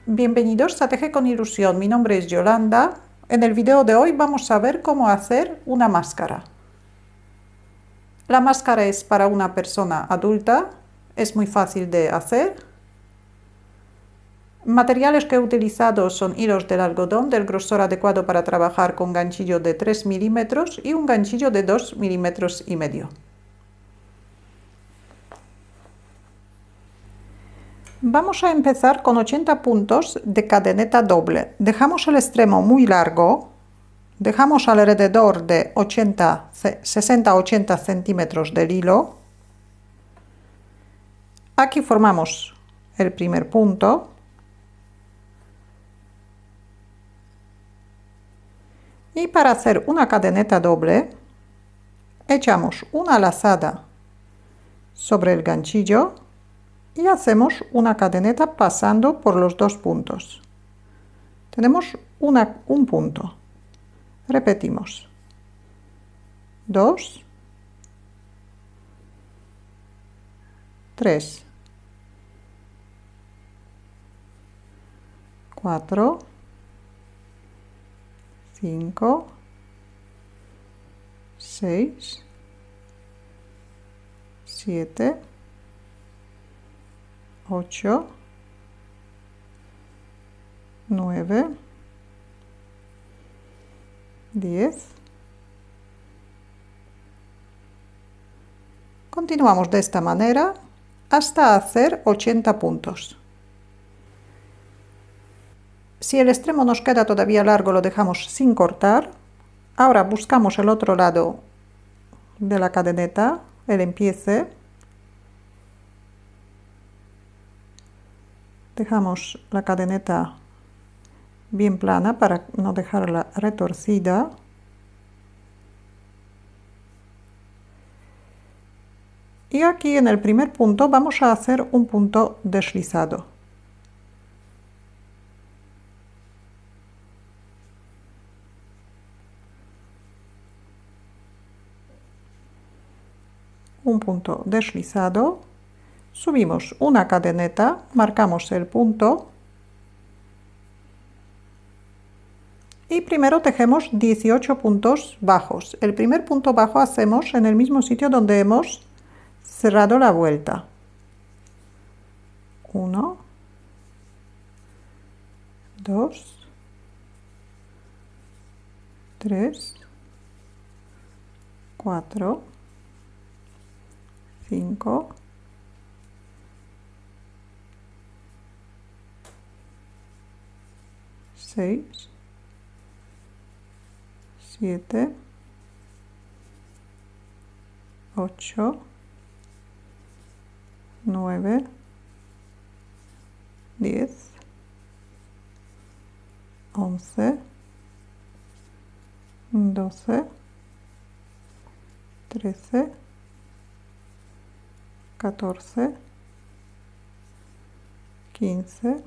Bienvenidos a Teje con Ilusión, mi nombre es Yolanda. En el video de hoy vamos a ver cómo hacer una máscara. La máscara es para una persona adulta, es muy fácil de hacer. Materiales que he utilizado son hilos del algodón del grosor adecuado para trabajar con ganchillo de 3 milímetros y un ganchillo de 2,5 milímetros. Vamos a empezar con 80 puntos de cadeneta doble. Dejamos el extremo muy largo, dejamos alrededor de 60-80 centímetros del hilo. Aquí formamos el primer punto. Y para hacer una cadeneta doble, echamos una lazada sobre el ganchillo y hacemos una cadeneta pasando por los dos puntos. Tenemos un punto. Repetimos. 2, 3, 4, 5, 6, 7, 8, 9, 10. Continuamos de esta manera hasta hacer 80 puntos. Si el extremo nos queda todavía largo, lo dejamos sin cortar. Ahora buscamos el otro lado de la cadeneta, el empiece. Dejamos la cadeneta bien plana para no dejarla retorcida. Y aquí en el primer punto vamos a hacer un punto deslizado. Un punto deslizado. Subimos una cadeneta, marcamos el punto y primero tejemos 18 puntos bajos. El primer punto bajo hacemos en el mismo sitio donde hemos cerrado la vuelta. 1, 2, 3, 4, 5, 6, 7, 8, 9, 10, 11, 12, 13, 14, 15,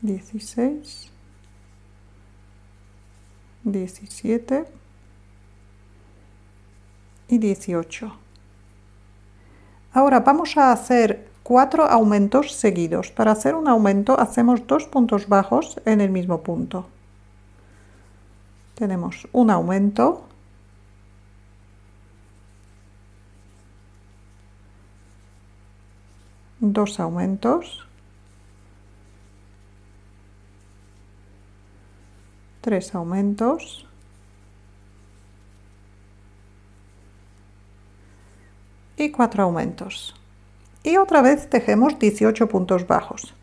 16, 17 y 18. Ahora vamos a hacer 4 aumentos seguidos. Para hacer un aumento hacemos 2 puntos bajos en el mismo punto. Tenemos un aumento, dos aumentos, 3 aumentos, y 4 aumentos. Y otra vez tejemos 18 puntos bajos.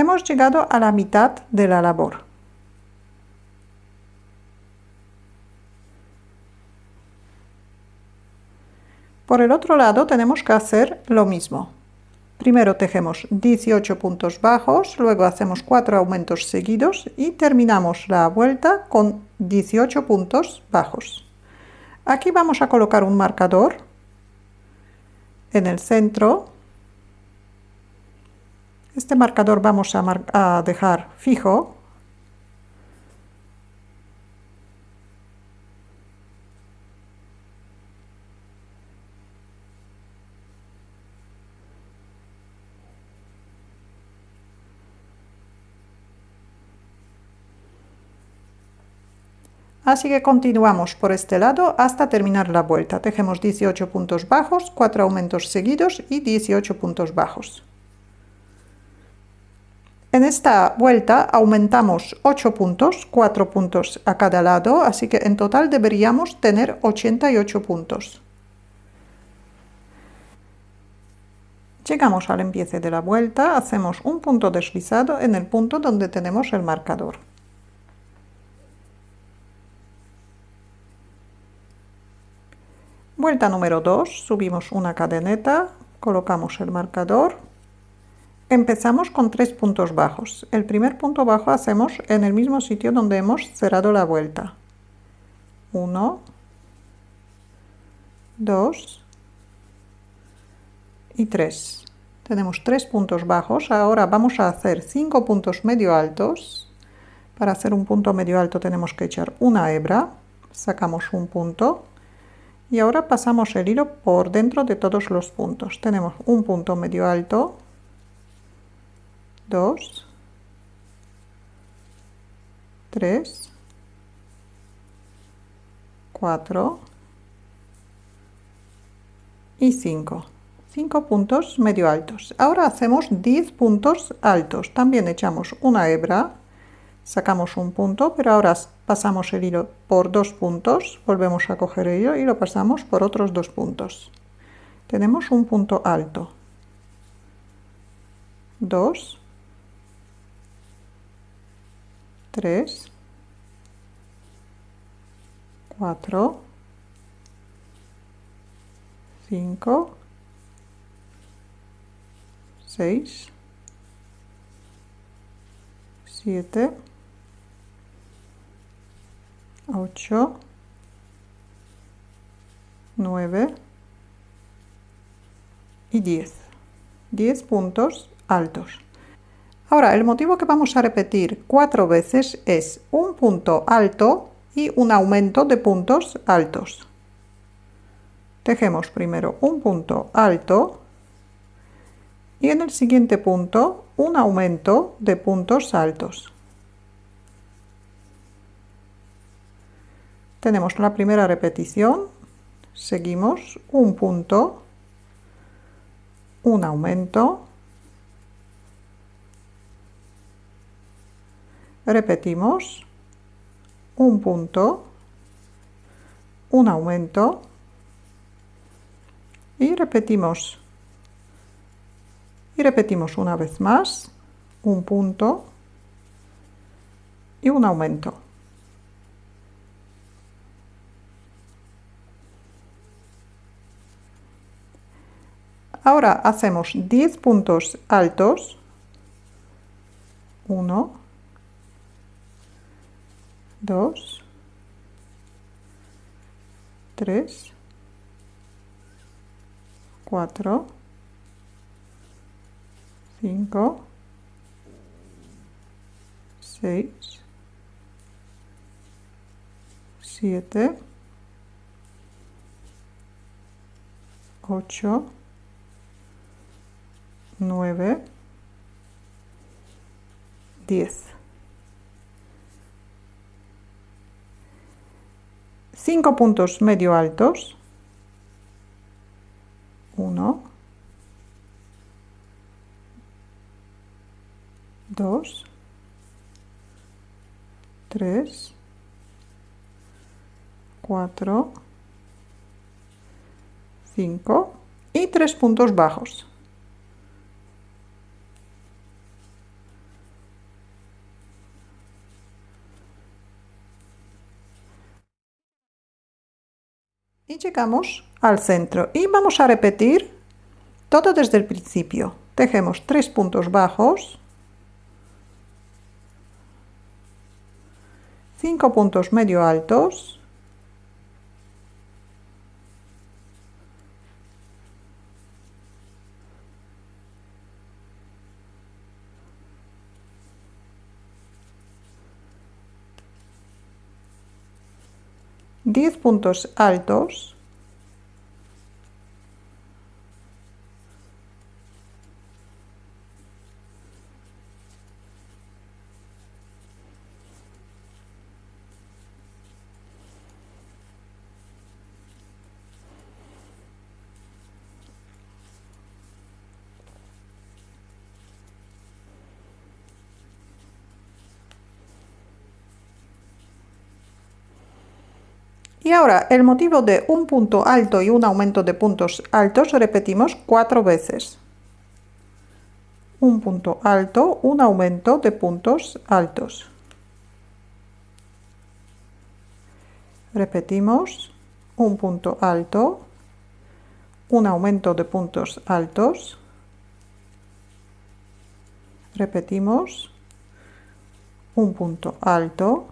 Hemos llegado a la mitad de la labor. Por el otro lado tenemos que hacer lo mismo. Primero tejemos 18 puntos bajos, luego hacemos 4 aumentos seguidos y terminamos la vuelta con 18 puntos bajos. Aquí vamos a colocar un marcador en el centro. Este marcador vamos a dejar fijo. Así que continuamos por este lado hasta terminar la vuelta. Tejemos 18 puntos bajos, 4 aumentos seguidos y 18 puntos bajos. En esta vuelta aumentamos 8 puntos, 4 puntos a cada lado, así que en total deberíamos tener 88 puntos. Llegamos al empiece de la vuelta, hacemos un punto deslizado en el punto donde tenemos el marcador. Vuelta número 2, subimos una cadeneta, colocamos el marcador. Empezamos con 3 puntos bajos. El primer punto bajo hacemos en el mismo sitio donde hemos cerrado la vuelta. 1, 2 y 3. Tenemos 3 puntos bajos. Ahora vamos a hacer 5 puntos medio altos. Para hacer un punto medio alto tenemos que echar una hebra. Sacamos un punto. Y ahora pasamos el hilo por dentro de todos los puntos. Tenemos un punto medio alto, 2, 3, 4 y 5. 5 puntos medio altos. Ahora hacemos 10 puntos altos. También echamos una hebra, sacamos un punto, pero ahora pasamos el hilo por 2 puntos, volvemos a coger el hilo y lo pasamos por otros 2 puntos. Tenemos un punto alto. 2, 3, 4, 5, 6, 7, 8, 9 y 10. 10 puntos altos. Ahora, el motivo que vamos a repetir 4 veces es un punto alto y un aumento de puntos altos. Tejemos primero un punto alto y en el siguiente punto un aumento de puntos altos. Tenemos la primera repetición, seguimos un punto, un aumento, repetimos un punto, un aumento y repetimos una vez más un punto y un aumento. Ahora hacemos 10 puntos altos, 1, 2, 3, 4, 5, 6, 7, 8, 9, 10. 5 puntos medio altos, 1, 2, 3, 4, 5 y 3 puntos bajos. Y llegamos al centro y vamos a repetir todo desde el principio. Tejemos 3 puntos bajos, 5 puntos medio altos, 10 puntos altos, y ahora el motivo de un punto alto y un aumento de puntos altos repetimos 4 veces. Un punto alto, un aumento de puntos altos. Repetimos, un punto alto, un aumento de puntos altos. Repetimos, un punto alto,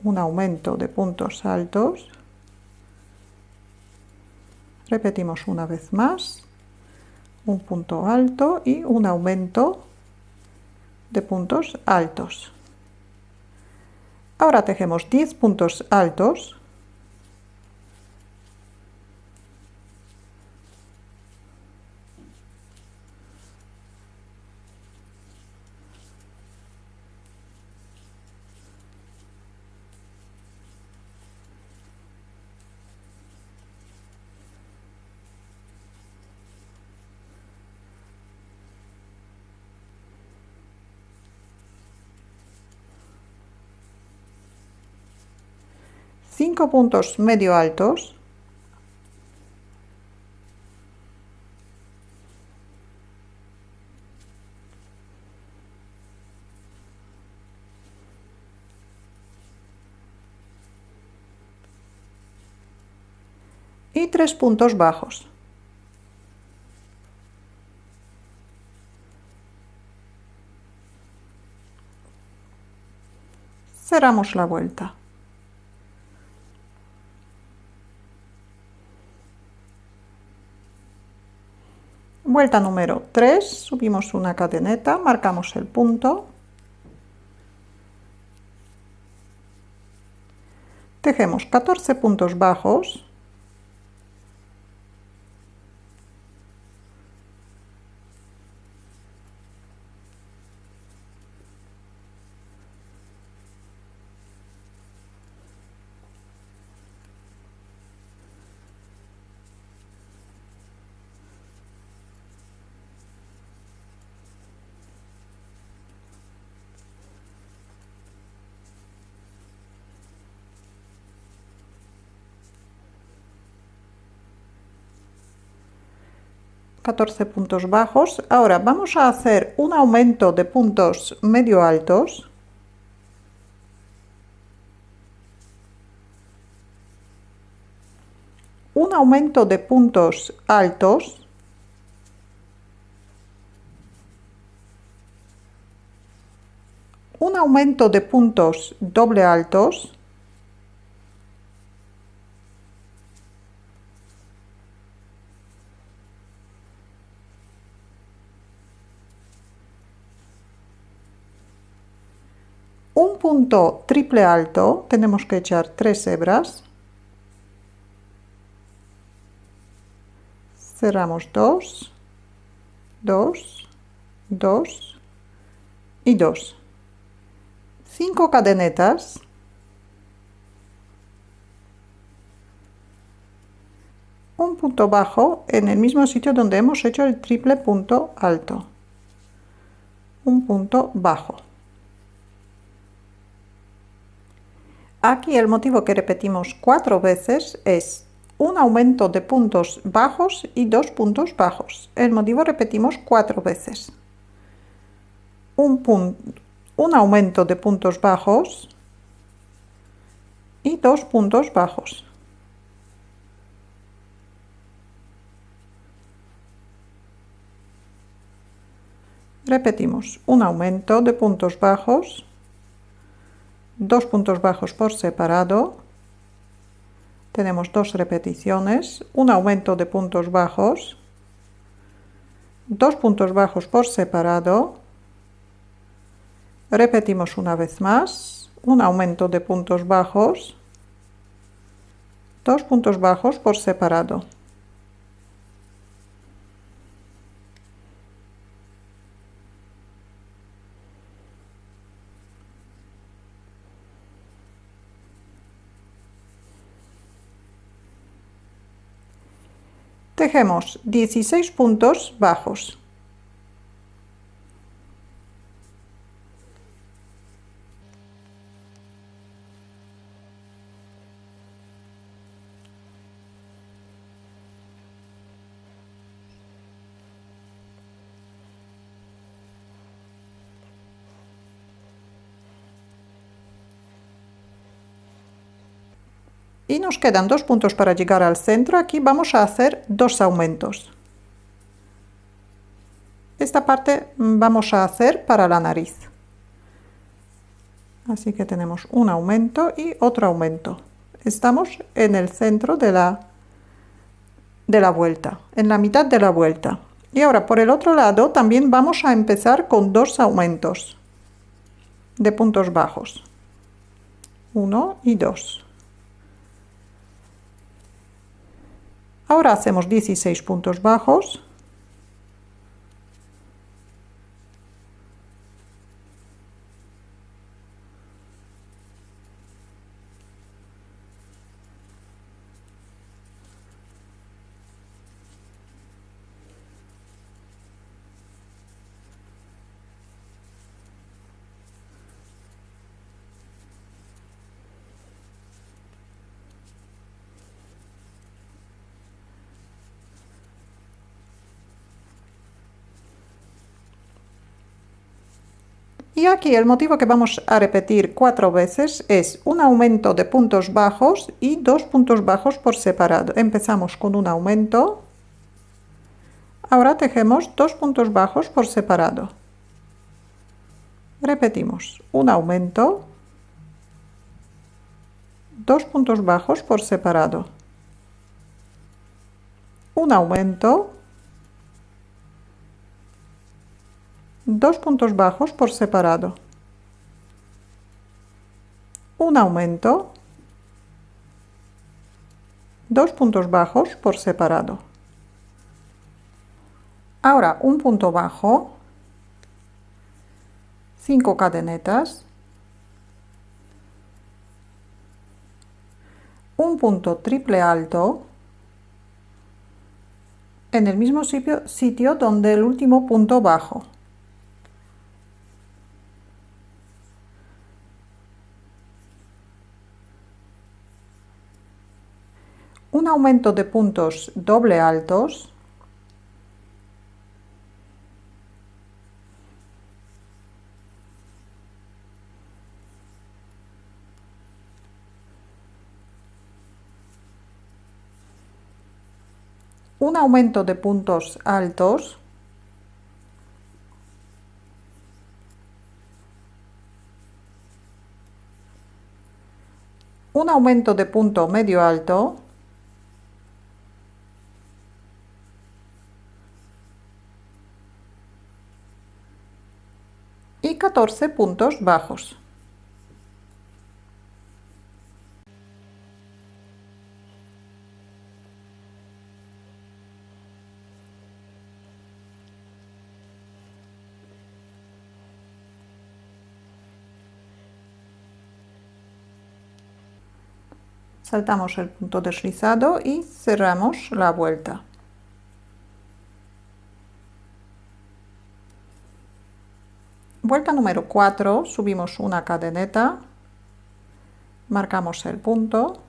un aumento de puntos altos. Repetimos una vez más, un punto alto y un aumento de puntos altos. Ahora tejemos 10 puntos altos, cinco puntos medio altos, y 3 puntos bajos. Cerramos la vuelta. Vuelta número 3, subimos una cadeneta, marcamos el punto, tejemos 14 puntos bajos, puntos bajos. Ahora vamos a hacer un aumento de puntos medio altos. Un aumento de puntos altos. Un aumento de puntos doble altos. Un punto triple alto, tenemos que echar 3 hebras. Cerramos 2, 2, 2 y 2. 5 cadenetas. Un punto bajo en el mismo sitio donde hemos hecho el triple punto alto. Un punto bajo. Aquí el motivo que repetimos 4 veces es un aumento de puntos bajos y 2 puntos bajos. El motivo repetimos 4 veces. Un aumento de puntos bajos y 2 puntos bajos. Repetimos un aumento de puntos bajos, 2 puntos bajos por separado, tenemos 2 repeticiones, un aumento de puntos bajos, 2 puntos bajos por separado, repetimos una vez más, un aumento de puntos bajos, 2 puntos bajos por separado. Tejemos 16 puntos bajos. Y nos quedan 2 puntos para llegar al centro. Aquí vamos a hacer 2 aumentos. Esta parte vamos a hacer para la nariz. Así que tenemos un aumento y otro aumento. Estamos en el centro de la vuelta, en la mitad de la vuelta. Y ahora por el otro lado también vamos a empezar con 2 aumentos de puntos bajos. 1 y 2. Ahora hacemos 16 puntos bajos. Y aquí el motivo que vamos a repetir 4 veces es un aumento de puntos bajos y 2 puntos bajos por separado. Empezamos con un aumento. Ahora tejemos 2 puntos bajos por separado. Repetimos un aumento, 2 puntos bajos por separado. Un aumento, 2 puntos bajos por separado, un aumento, 2 puntos bajos por separado. Ahora un punto bajo, 5 cadenetas, un punto triple alto en el mismo sitio donde el último punto bajo. Un aumento de puntos doble altos, un aumento de puntos altos, un aumento de punto medio alto, y 14 puntos bajos. Saltamos el punto deslizado y cerramos la vuelta. Vuelta número 4, subimos una cadeneta, marcamos el punto.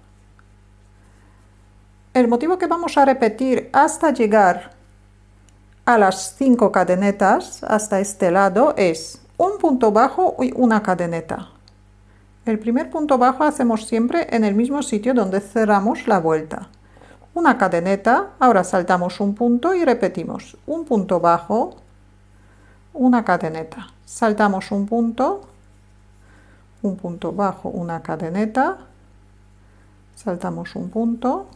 El motivo que vamos a repetir hasta llegar a las 5 cadenetas, hasta este lado, es un punto bajo y una cadeneta. El primer punto bajo hacemos siempre en el mismo sitio donde cerramos la vuelta. Una cadeneta, ahora saltamos un punto y repetimos un punto bajo, una cadeneta, saltamos un punto bajo, una cadeneta, saltamos un punto,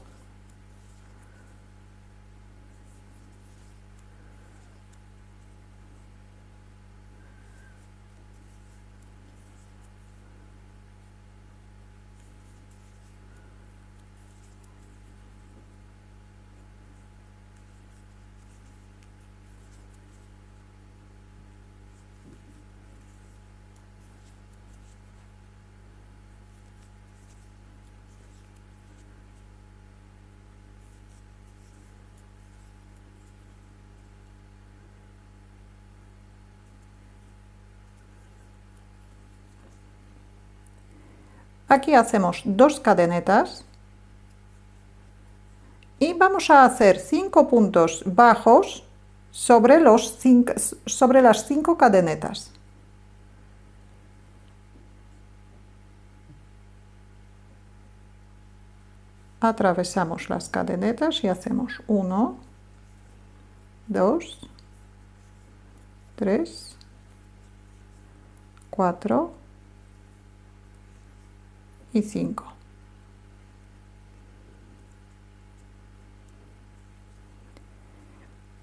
aquí hacemos 2 cadenetas y vamos a hacer 5 puntos bajos sobre las 5 cadenetas. Atravesamos las cadenetas y hacemos 1, 2, 3, 4 y 5.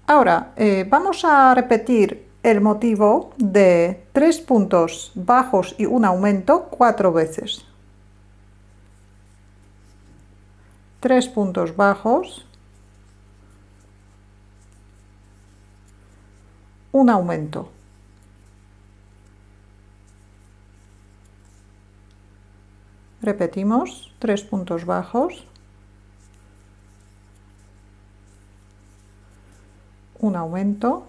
Ahora vamos a repetir el motivo de 3 puntos bajos y un aumento 4 veces. 3 puntos bajos, un aumento. Repetimos, 3 puntos bajos, un aumento.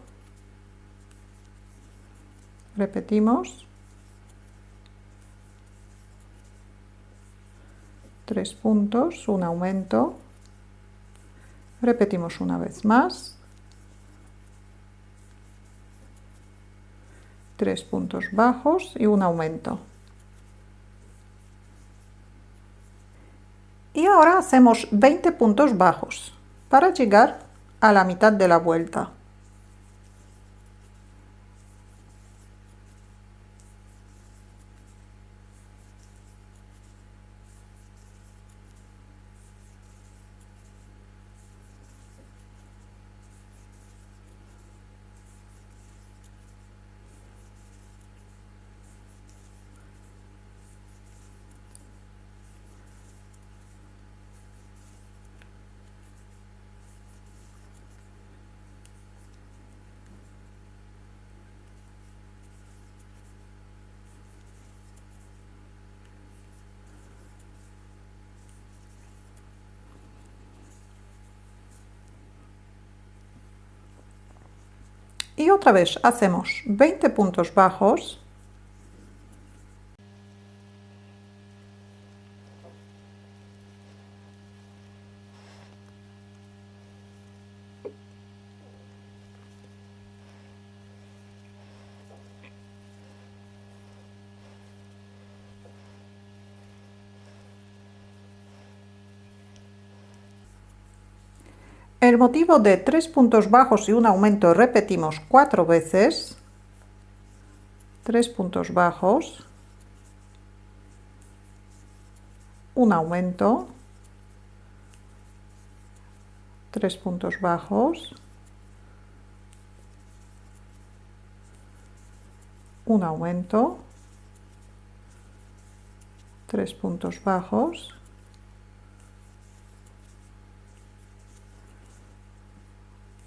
Repetimos, 3 puntos, un aumento. Repetimos una vez más, 3 puntos bajos y un aumento. Y ahora hacemos 20 puntos bajos para llegar a la mitad de la vuelta. Y otra vez hacemos 20 puntos bajos. El motivo de 3 puntos bajos y un aumento repetimos 4 veces. 3 puntos bajos, un aumento, 3 puntos bajos, un aumento, 3 puntos bajos,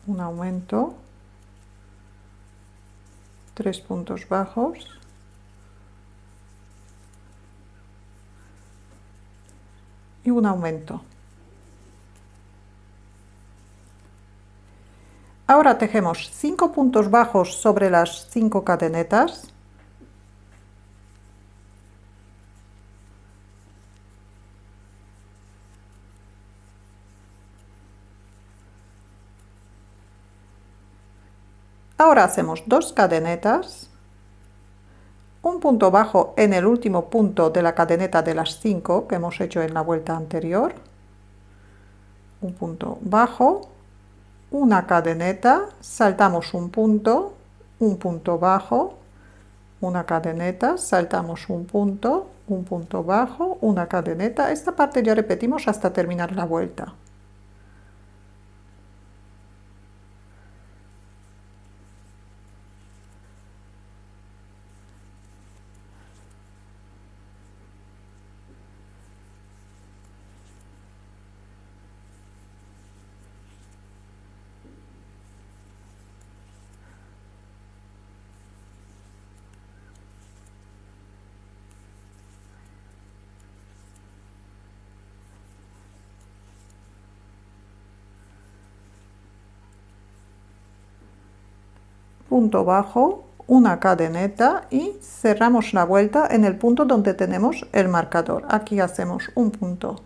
un aumento, 3 puntos bajos, y un aumento. Ahora tejemos 5 puntos bajos sobre las 5 cadenetas. Ahora hacemos 2 cadenetas, un punto bajo en el último punto de la cadeneta de las 5 que hemos hecho en la vuelta anterior, un punto bajo, una cadeneta, saltamos un punto, un punto bajo, una cadeneta, saltamos un punto bajo, una cadeneta. Esta parte ya repetimos hasta terminar la vuelta. Punto bajo, una cadeneta y cerramos la vuelta en el punto donde tenemos el marcador. Aquí hacemos un punto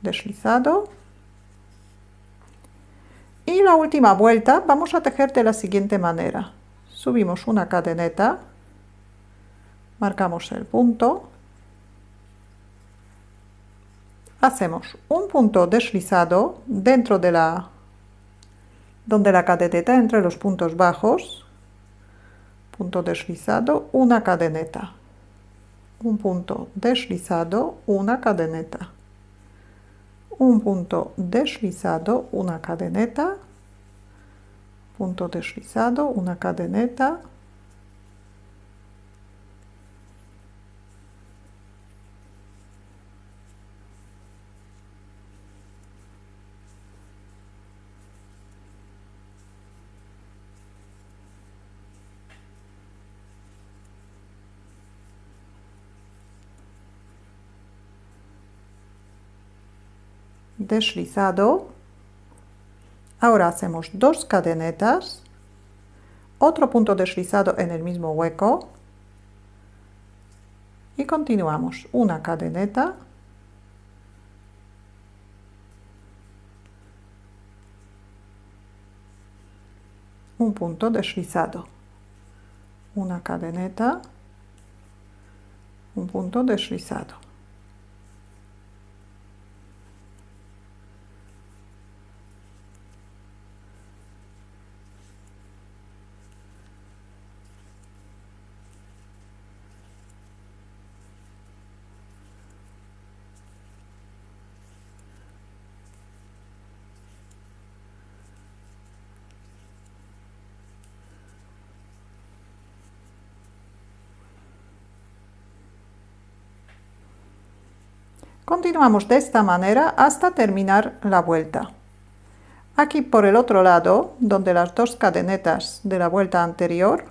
deslizado y la última vuelta vamos a tejer de la siguiente manera. Subimos una cadeneta, marcamos el punto, hacemos un punto deslizado dentro de donde la cadeneta entre los puntos bajos, punto deslizado, una cadeneta, un punto deslizado, una cadeneta, un punto deslizado, una cadeneta, punto deslizado, una cadeneta, deslizado. Ahora hacemos dos cadenetas, otro punto deslizado en el mismo hueco y continuamos. Una cadeneta, un punto deslizado, una cadeneta, un punto deslizado. Continuamos de esta manera hasta terminar la vuelta. Aquí por el otro lado, donde las dos cadenetas de la vuelta anterior,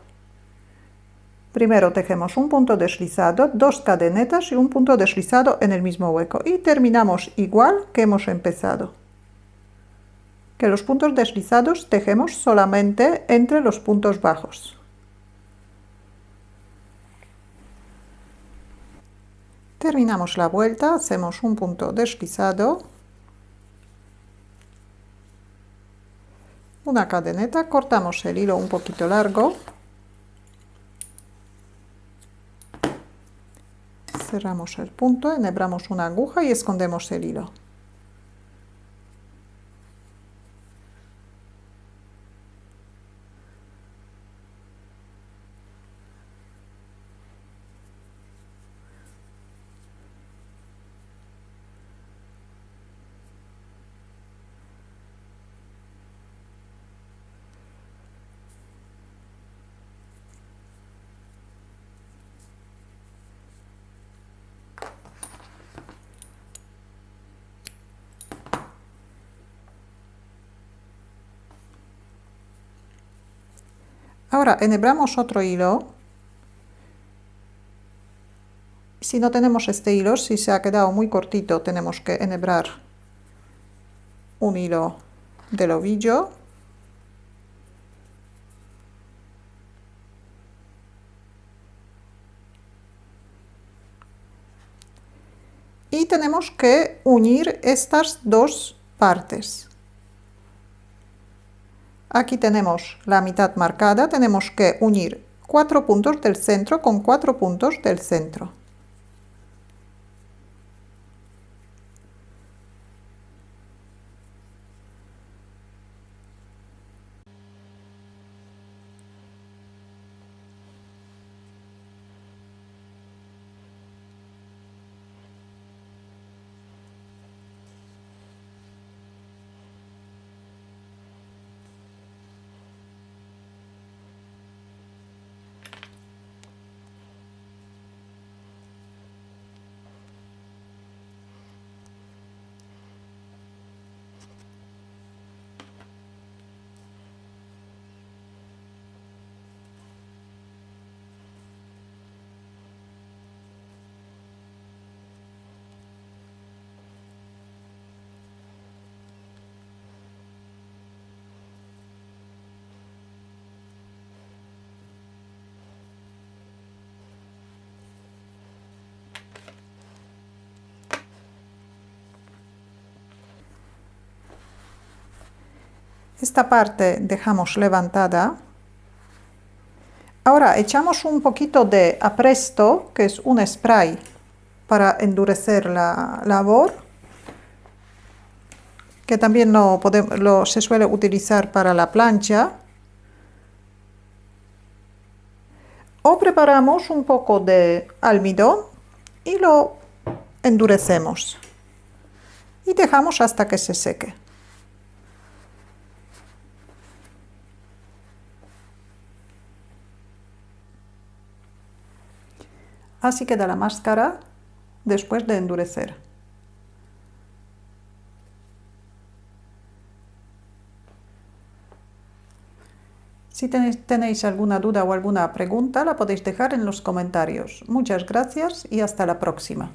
primero tejemos un punto deslizado, dos cadenetas y un punto deslizado en el mismo hueco y terminamos igual que hemos empezado. Que los puntos deslizados tejemos solamente entre los puntos bajos. Terminamos la vuelta, hacemos un punto deslizado, una cadeneta, cortamos el hilo un poquito largo, cerramos el punto, enhebramos una aguja y escondemos el hilo. Ahora enhebramos otro hilo. Si no tenemos este hilo, si se ha quedado muy cortito, tenemos que enhebrar un hilo del ovillo. Y tenemos que unir estas dos partes. Aquí tenemos la mitad marcada, tenemos que unir 4 puntos del centro con 4 puntos del centro. Esta parte dejamos levantada. Ahora echamos un poquito de Apresto, que es un spray para endurecer la labor, que también se suele utilizar para la plancha. O preparamos un poco de almidón y lo endurecemos. Y dejamos hasta que se seque. Así queda la máscara después de endurecer. Si tenéis alguna duda o alguna pregunta, la podéis dejar en los comentarios. Muchas gracias y hasta la próxima.